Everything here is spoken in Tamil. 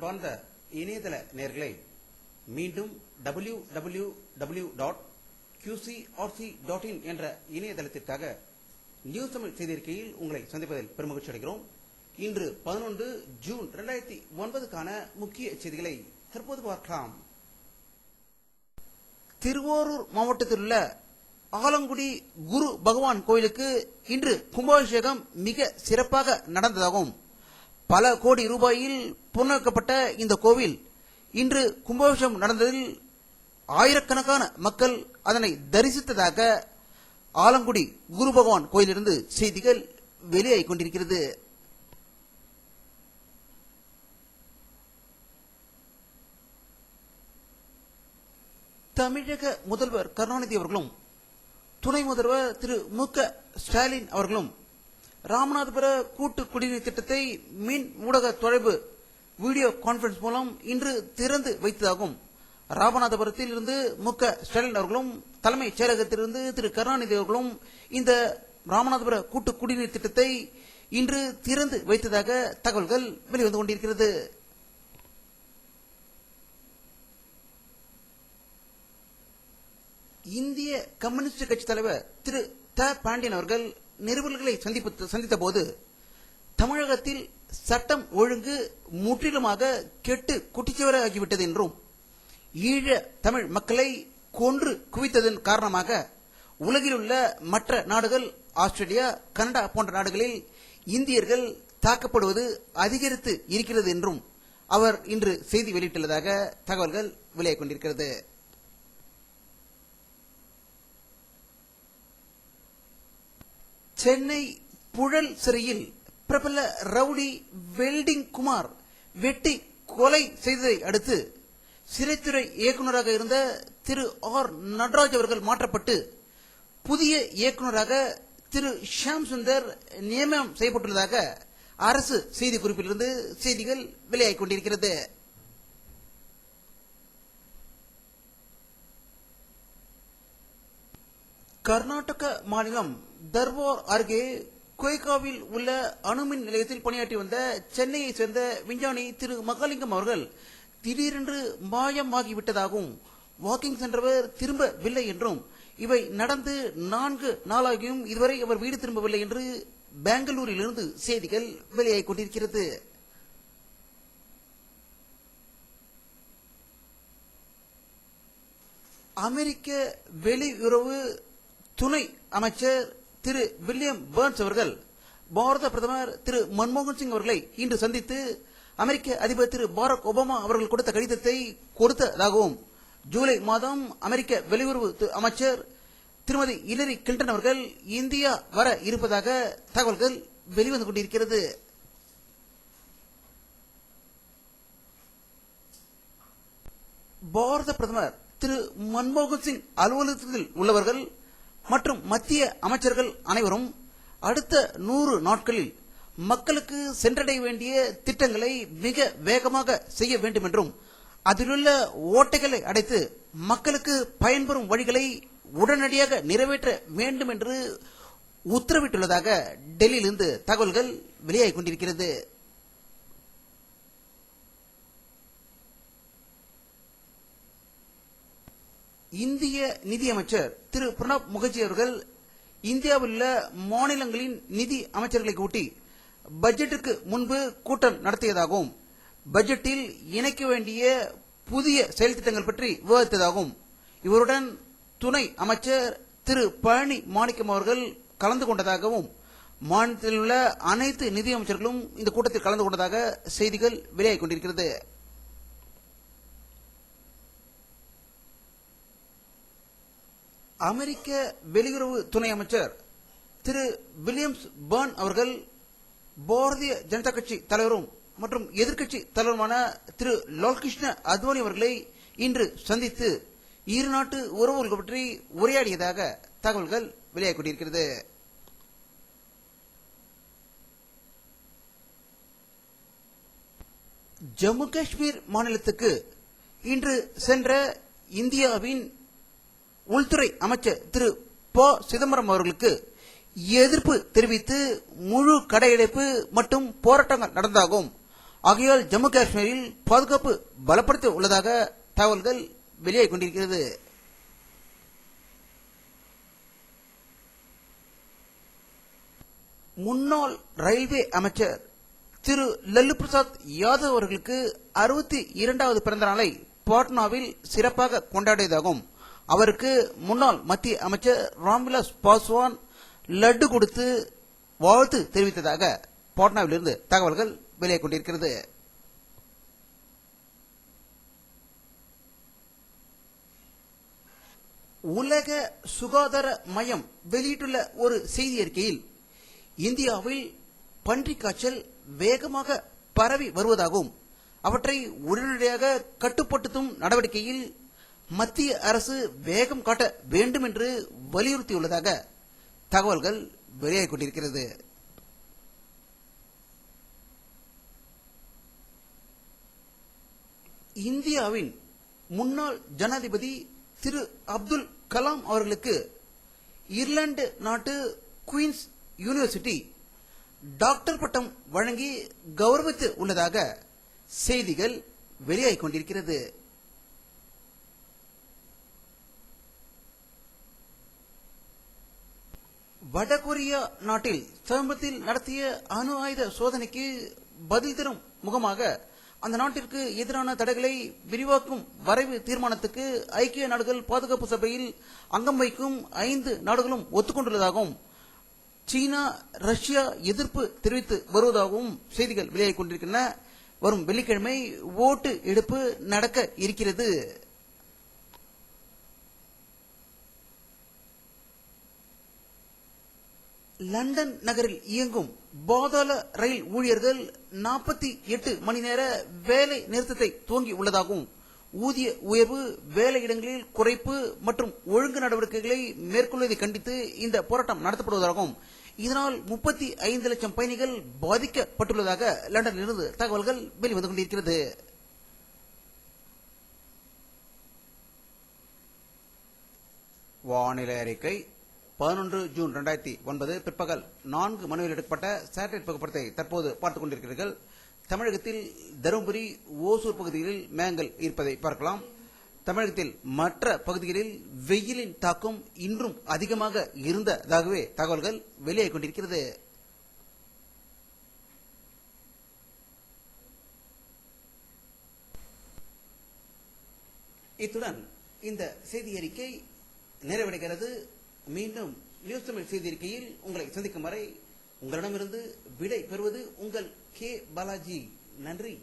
அன்பார்ந்த இணையதள நேயர்களே, மீண்டும் www.qcrc.in என்ற இணையதளத்திற்காக நியூஸ் தமிழ் செய்திருக்கையில் உங்களை சந்திப்பதில் பெருமகிழ்ச்சி அடைகிறோம். இன்று 11 ஜூன் 2009க்கான முக்கிய செய்திகளை தற்போது பார்க்கலாம். திருவாரூர் மாவட்டத்தில் உள்ள ஆலங்குடி குரு பகவான் கோயிலுக்கு இன்று கும்பாபிஷேகம் மிக சிறப்பாக நடந்ததாகும். பல கோடி ரூபாயில் புனரமைக்கப்பட்ட இந்த கோவில் இன்று கும்பாபிஷேகம் நடந்ததில் ஆயிரக்கணக்கான மக்கள் அதனை தரிசித்ததாக ஆலங்குடி குரு பகவான் கோயிலிருந்து செய்திகள் வெளியாகிக் கொண்டிருக்கிறது. தமிழக முதல்வர் கருணாநிதி அவர்களும் துணை முதல்வர் திரு மு.க. ஸ்டாலின் அவர்களும் ராமநாதபுர கூட்டு குடிநீர் திட்டத்தை மின் ஊடக தொடர்பு வீடியோ கான்பரன்ஸ் மூலம் இன்று திறந்து வைத்ததாகும். ராமநாதபுரத்தில் இருந்து மு.க. ஸ்டாலின் அவர்களும் தலைமைச் செயலகத்திலிருந்து திரு கருணாநிதி அவர்களும் இந்த ராமநாதபுர கூட்டு குடிநீர் திட்டத்தை இன்று திறந்து வைத்ததாக தகவல்கள் வெளிவந்து கொண்டிருக்கிறது. இந்திய கம்யூனிஸ்ட் கட்சி தலைவர் திரு த. பாண்டியன் அவர்கள் நிருபர்களை சந்தித்த போது தமிழகத்தில் சட்டம் ஒழுங்கு முற்றிலுமாக கெட்டு குட்டிச்சுவராகிவிட்டது என்றும் ஈழ தமிழ் மக்களை கொன்று குவித்ததன் காரணமாக உலகில் உள்ள மற்ற நாடுகள் ஆஸ்திரேலியா, கனடா போன்ற நாடுகளில் இந்தியர்கள் தாக்கப்படுவது அதிகரித்து இருக்கிறது என்றும் அவர் இன்று செய்தி வெளியிட்டுள்ளதாக தகவல்கள் வெளியாகிக் கொண்டிருக்கிறது. சென்னை புழல் சிறையில் பிரபல ரவுடி வெல்டிங் குமார் வெட்டி கொலை செய்ததை அடுத்து சிறைத்துறை இயக்குநராக இருந்த திரு ஆர். நடராஜ் அவர்கள் மாற்றப்பட்டு புதிய இயக்குநராக திரு ஷியாம் சுந்தர் நியமனம் செய்யப்பட்டுள்ளதாக அரசு செய்தி குறிப்பிலிருந்து செய்திகள் வெளியாகிக் கொண்டிருக்கிறது. கர்நாடக மாநிலம் தர்வார் அருகே கொய்காவில் உள்ள அணுமின் நிலையத்தில் பணியாற்றி வந்த சென்னையை சேர்ந்த விஞ்ஞானி திரு மகாலிங்கம் அவர்கள் திடீரென்று மாயமாகிவிட்டதாகவும் வாக்கிங் சென்றவர் திரும்பவில்லை என்றும் இவை நடந்து 4 நாளாகியும் இதுவரை அவர் வீடு திரும்பவில்லை என்று பெங்களூரில் இருந்து செய்திகள் வெளியாகிக் கொண்டிருக்கிறது. அமெரிக்க வெளியுறவு துணை அமைச்சர் திரு வில்லியம் பர்ன்ஸ் அவர்கள் பாரத பிரதமர் திரு மன்மோகன் சிங் அவர்களை இன்று சந்தித்து அமெரிக்க அதிபர் திரு பாரக் ஒபாமா அவர்கள் கொடுத்த கடிதத்தை கொடுத்ததாகவும் ஜூலை மாதம் அமெரிக்க வெளியுறவு அமைச்சர் திருமதி ஹிலரி கிளின்டன் அவர்கள் இந்தியா வர இருப்பதாக தகவல்கள் வெளிவந்து கொண்டிருக்கிறது. பாரத பிரதமர் திரு மன்மோகன் சிங் அலுவலகத்தில் உள்ளவர்கள் மற்றும் மத்திய அமைச்சர்கள் அனைவரும் அடுத்த 100 நாட்களில் மக்களுக்கு சென்றடைய வேண்டிய திட்டங்களை மிக வேகமாக செய்ய வேண்டும் என்றும் அதிலுள்ள ஓட்டைகளை அடைத்து மக்களுக்கு பயன்பெறும் வழிகளை உடனடியாக நிறைவேற்ற வேண்டும் என்று உத்தரவிட்டுள்ளதாக டெல்லியிலிருந்து தகவல்கள் வெளியாகிக் கொண்டிருக்கிறது. இந்திய நிதியமைச்சர் திரு பிரணப் முகர்ஜி அவர்கள் இந்தியாவில் உள்ள மாநிலங்களின் நிதி அமைச்சர்களை கூட்டி பட்ஜெட்டுக்கு முன்பு கூட்டம் நடத்தியதாகவும் பட்ஜெட்டில் இணைக்க வேண்டிய புதிய செயல் திட்டங்கள் பற்றி விவாதித்ததாகவும் இவருடன் துணை அமைச்சர் திரு பழனி மாணிக்கம் அவர்கள் கலந்து கொண்டதாகவும் மாநிலத்தில் உள்ள அனைத்து நிதி அமைச்சர்களும் இந்த கூட்டத்தில் கலந்து கொண்டதாக செய்திகள் வெளியாகிக் கொண்டிருக்கிறது. அமெரிக்க வெளியுறவு துணை அமைச்சர் திரு வில்லியம்ஸ் பர்ன் அவர்கள் பாரதிய ஜனதா கட்சி தலைவரும் மற்றும் எதிர்க்கட்சி தலைவருமான திரு லால்கிருஷ்ண அத்வானி அவர்களை இன்று சந்தித்து இருநாட்டு உறவுகள் பற்றி உரையாடியதாக தகவல்கள் வெளியாகிக் கொண்டிருக்கிறது. ஜம்மு காஷ்மீர் மாநிலத்துக்கு இன்று சென்ற இந்தியாவின் உள்துறை அமைச்சர் திரு ப. சிதம்பரம் அவர்களுக்கு எதிர்ப்பு தெரிவித்து முழு கடையடைப்பு மற்றும் போராட்டங்கள் நடந்ததாகவும் ஆகையால் ஜம்மு காஷ்மீரில் பாதுகாப்பு பலப்படுத்த உள்ளதாக தகவல்கள் வெளியாகிக் கொண்டிருக்கிறது. முன்னாள் ரயில்வே அமைச்சர் திரு லல்லு பிரசாத் யாதவ் அவர்களுக்கு 62வது பிறந்த நாளை பாட்னாவில் சிறப்பாக கொண்டாடியதாகவும் அவருக்கு முன்னாள் மத்திய அமைச்சர் ராம்விலாஸ் பாஸ்வான் லட்டு கொடுத்து வாழ்த்து தெரிவித்ததாக பாட்னாவிலிருந்து தகவல்கள் வெளியாகிக் கொண்டிருக்கிறது. உலக சுகாதார மையம் வெளியிட்டுள்ள ஒரு செய்தி அறிக்கையில் இந்தியாவில் பன்றிக் காய்ச்சல் வேகமாக பரவி வருவதாகவும் அவற்றை உடனடியாக கட்டுப்படுத்தும் நடவடிக்கையில் மத்திய அரசு வேகம் காட்ட வேண்டும் என்று வலியுறுத்தியுள்ளதாக தகவல்கள் வெளியாகிக் கொண்டிருக்கிறது. இந்தியாவின் முன்னாள் ஜனாதிபதி திரு அப்துல் கலாம் அவர்களுக்கு இங்கிலாந்து நாட்டு குயின்ஸ் யூனிவர்சிட்டி டாக்டர் பட்டம் வழங்கி கௌரவித்து உள்ளதாக செய்திகள் வெளியாகிக் கொண்டிருக்கிறது. வடகொரியா நாட்டில் சமீபத்தில் நடத்திய அணு ஆயுத சோதனைக்கு பதில் தரும் முகமாக அந்த நாட்டிற்கு எதிரான தடைகளை விரிவாக்கும் வரைவு தீர்மானத்துக்கு ஐக்கிய நாடுகள் பாதுகாப்பு சபையில் அங்கம் வகிக்கும் 5 நாடுகளும் ஒத்துக்கொண்டுள்ளதாகவும் சீனா ரஷ்யா எதிர்ப்பு தெரிவித்து வருவதாகவும் செய்திகள் வெளியாகிக் கொண்டிருக்கின்றன. வரும் வெள்ளிக்கிழமை ஓட்டு எடுப்பு நடக்க இருக்கிறது. லண்டன் நகரில் இயங்கும் பாதாள ரயில் ஊழியர்கள் 48 மணி நேர வேலை நிறுத்தத்தை துவங்கி உள்ளதாகவும் ஊதிய உயர்வு, வேலையிடங்களில் குறைப்பு மற்றும் ஒழுங்கு நடவடிக்கைகளை மேற்கொள்வதை கண்டித்து இந்த போராட்டம் நடத்தப்படுவதாகவும் இதனால் 35 லட்சம் பயணிகள் பாதிக்கப்பட்டுள்ளதாக லண்டனிலிருந்து தகவல்கள் வெளிவந்து கொண்டிருக்கிறது. வானிலை அறிக்கை 11 ஜூன் 2009 பிற்பகல் 4 மணியில் எடுக்கப்பட்ட சேட்டலைட் புகைப்படத்தை தற்போது பார்த்துக் கொண்டிருக்கிறீர்கள். தமிழகத்தில் தருமபுரி, ஓசூர் பகுதிகளில் மேகங்கள் இருப்பதை பார்க்கலாம். தமிழகத்தில் மற்ற பகுதிகளில் வெயிலின் தாக்கம் இன்றும் அதிகமாக இருந்ததாகவே தகவல்கள் வெளியாகிக் கொண்டிருக்கிறது. இத்துடன் இந்த செய்தி அறிக்கை நிறைவடைகிறது. மீண்டும் நியூஸ் தமிழ் செய்தி அறிக்கையில் உங்களை சந்திக்கும் வரை உங்களிடமிருந்து விடை பெறுவது உங்கள் கே பாலாஜி. நன்றி.